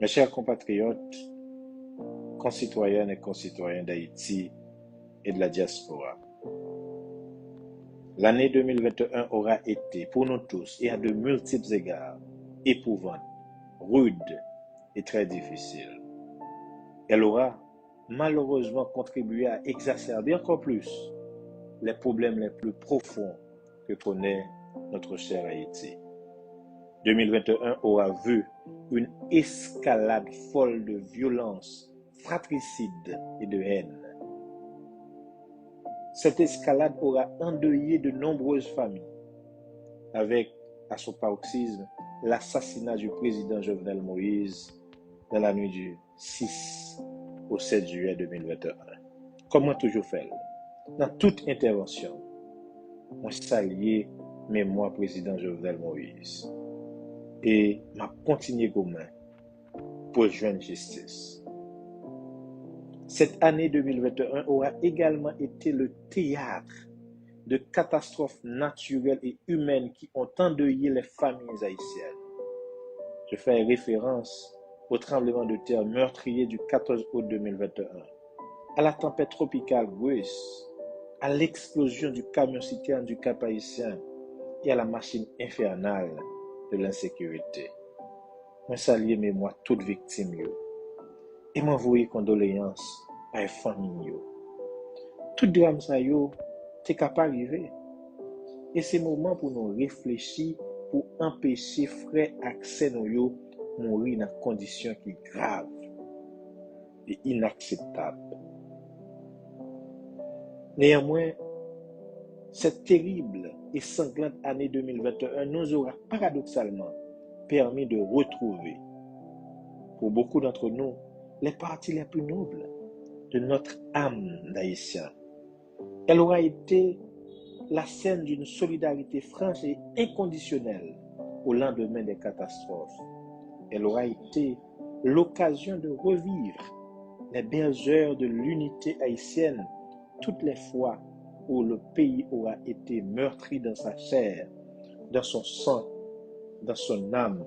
Mes chers compatriotes, concitoyennes et concitoyens d'Haïti et de la diaspora, l'année 2021 aura été, pour nous tous et à de multiples égards, éprouvante, rude et très difficile. Elle aura malheureusement contribué à exacerber encore plus les problèmes les plus profonds que connaît notre cher Haïti. 2021 aura vu une escalade folle de violence, fratricide et de haine. Cette escalade aura endeuillé de nombreuses familles, avec, à son paroxysme, l'assassinat du président Jovenel Moïse dans la nuit du 6 au 7 juillet 2021. Comme on toujours fait, dans toute intervention, on salue mémoire président Jovenel Moïse et m'a continué comme pour joindre justice. Cette année 2021 aura également été le théâtre de catastrophes naturelles et humaines qui ont endeuillé les familles haïtiennes. Je fais référence au tremblement de terre meurtrier du 14 août 2021, à la tempête tropicale Grace, à l'explosion du camion-citerne du Cap-Haïtien et à la machine infernale de l'insécurité. Je salue mémoire toutes victimes et m'envoyer condoléances à les familles. Tout drame ça yo, t'es capable d'arriver. Et c'est le moment pour nous réfléchir pour empêcher frère accès nous yo mourir dans conditions qui graves et inacceptables. Néanmoins, cette terrible et sanglante année 2021 nous aura paradoxalement permis de retrouver, pour beaucoup d'entre nous, les parties les plus nobles de notre âme d'Haïtien. Elle aura été la scène d'une solidarité franche et inconditionnelle au lendemain des catastrophes. Elle aura été l'occasion de revivre les belles heures de l'unité haïtienne toutes les fois où le pays aura été meurtri dans sa chair, dans son sang, dans son âme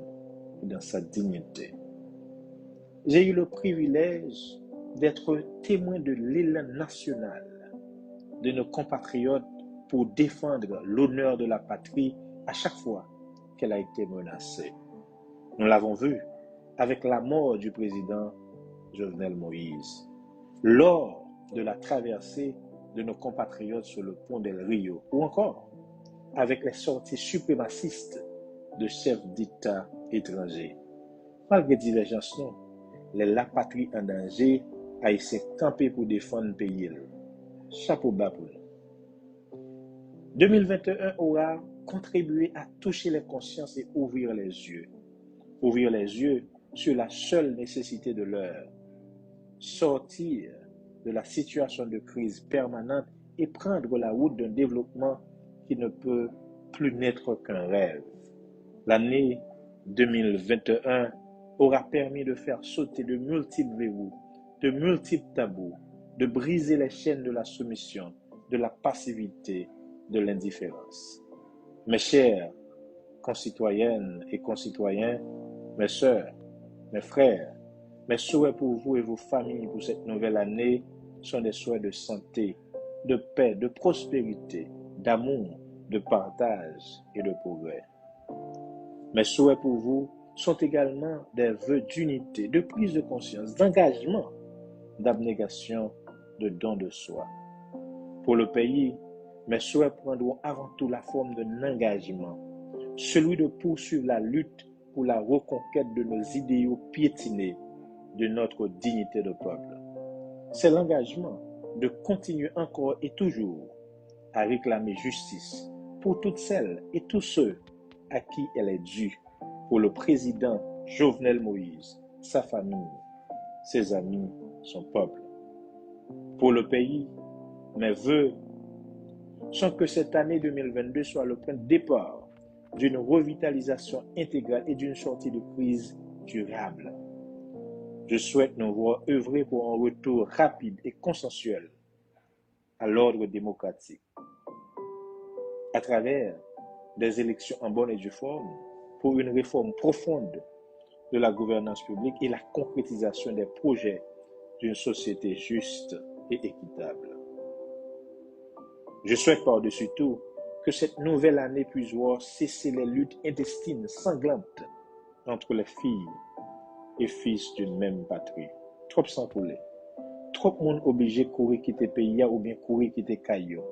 et dans sa dignité. J'ai eu le privilège d'être témoin de l'élan national de nos compatriotes pour défendre l'honneur de la patrie à chaque fois qu'elle a été menacée. Nous l'avons vu avec la mort du président Jovenel Moïse, lors de la traversée de nos compatriotes sur le pont del Rio, ou encore avec les sorties suprémacistes de chefs d'État étrangers. Malgré divergences, la patrie en danger a essayé de camper pour défendre le pays. Chapeau bas pour nous. 2021 aura contribué à toucher les consciences et ouvrir les yeux. Ouvrir les yeux sur la seule nécessité de l'heure. Sortir de la situation de crise permanente et prendre la route d'un développement qui ne peut plus n'être qu'un rêve. L'année 2021 aura permis de faire sauter de multiples verrous, de multiples tabous, de briser les chaînes de la soumission, de la passivité, de l'indifférence. Mes chers concitoyennes et concitoyens, mes sœurs, mes frères, mes souhaits pour vous et vos familles pour cette nouvelle année sont des souhaits de santé, de paix, de prospérité, d'amour, de partage et de progrès. Mes souhaits pour vous sont également des vœux d'unité, de prise de conscience, d'engagement, d'abnégation, de don de soi. Pour le pays, mes souhaits prendront avant tout la forme d'un engagement, celui de poursuivre la lutte pour la reconquête de nos idéaux piétinés, de notre dignité de peuple. C'est l'engagement de continuer encore et toujours à réclamer justice pour toutes celles et tous ceux à qui elle est due, pour le président Jovenel Moïse, sa famille, ses amis, son peuple. Pour le pays, mes vœux sont que cette année 2022 soit le point de départ d'une revitalisation intégrale et d'une sortie de crise durable. Je souhaite nous voir œuvrer pour un retour rapide et consensuel à l'ordre démocratique, à travers des élections en bonne et due forme, pour une réforme profonde de la gouvernance publique et la concrétisation des projets d'une société juste et équitable. Je souhaite par-dessus tout que cette nouvelle année puisse voir cesser les luttes intestines sanglantes entre les filles et fils d'une même patrie. Trop sans poulet. Trop de monde obligé de courir quitter le pays ou bien courir quitter Caillou.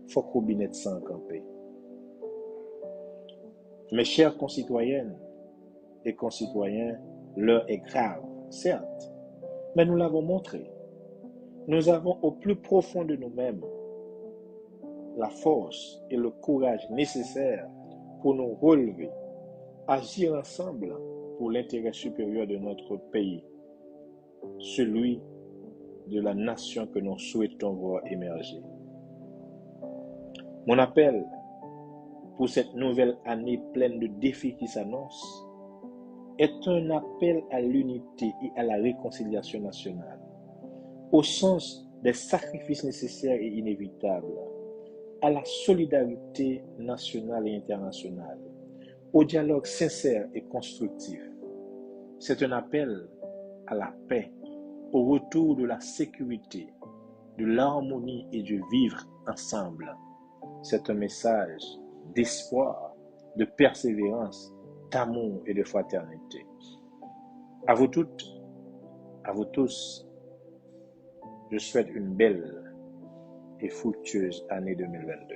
Faut qu'on binette sans camper. Mes chères concitoyennes et concitoyens, l'heure est grave, certes, mais nous l'avons montré. Nous avons au plus profond de nous-mêmes la force et le courage nécessaires pour nous relever, agir ensemble pour l'intérêt supérieur de notre pays, celui de la nation que nous souhaitons voir émerger. Mon appel pour cette nouvelle année pleine de défis qui s'annoncent est un appel à l'unité et à la réconciliation nationale, au sens des sacrifices nécessaires et inévitables, à la solidarité nationale et internationale, au dialogue sincère et constructif. C'est un appel à la paix, au retour de la sécurité, de l'harmonie et du vivre ensemble. C'est un message d'espoir, de persévérance, d'amour et de fraternité. À vous toutes, à vous tous, je souhaite une belle et fructueuse année 2022.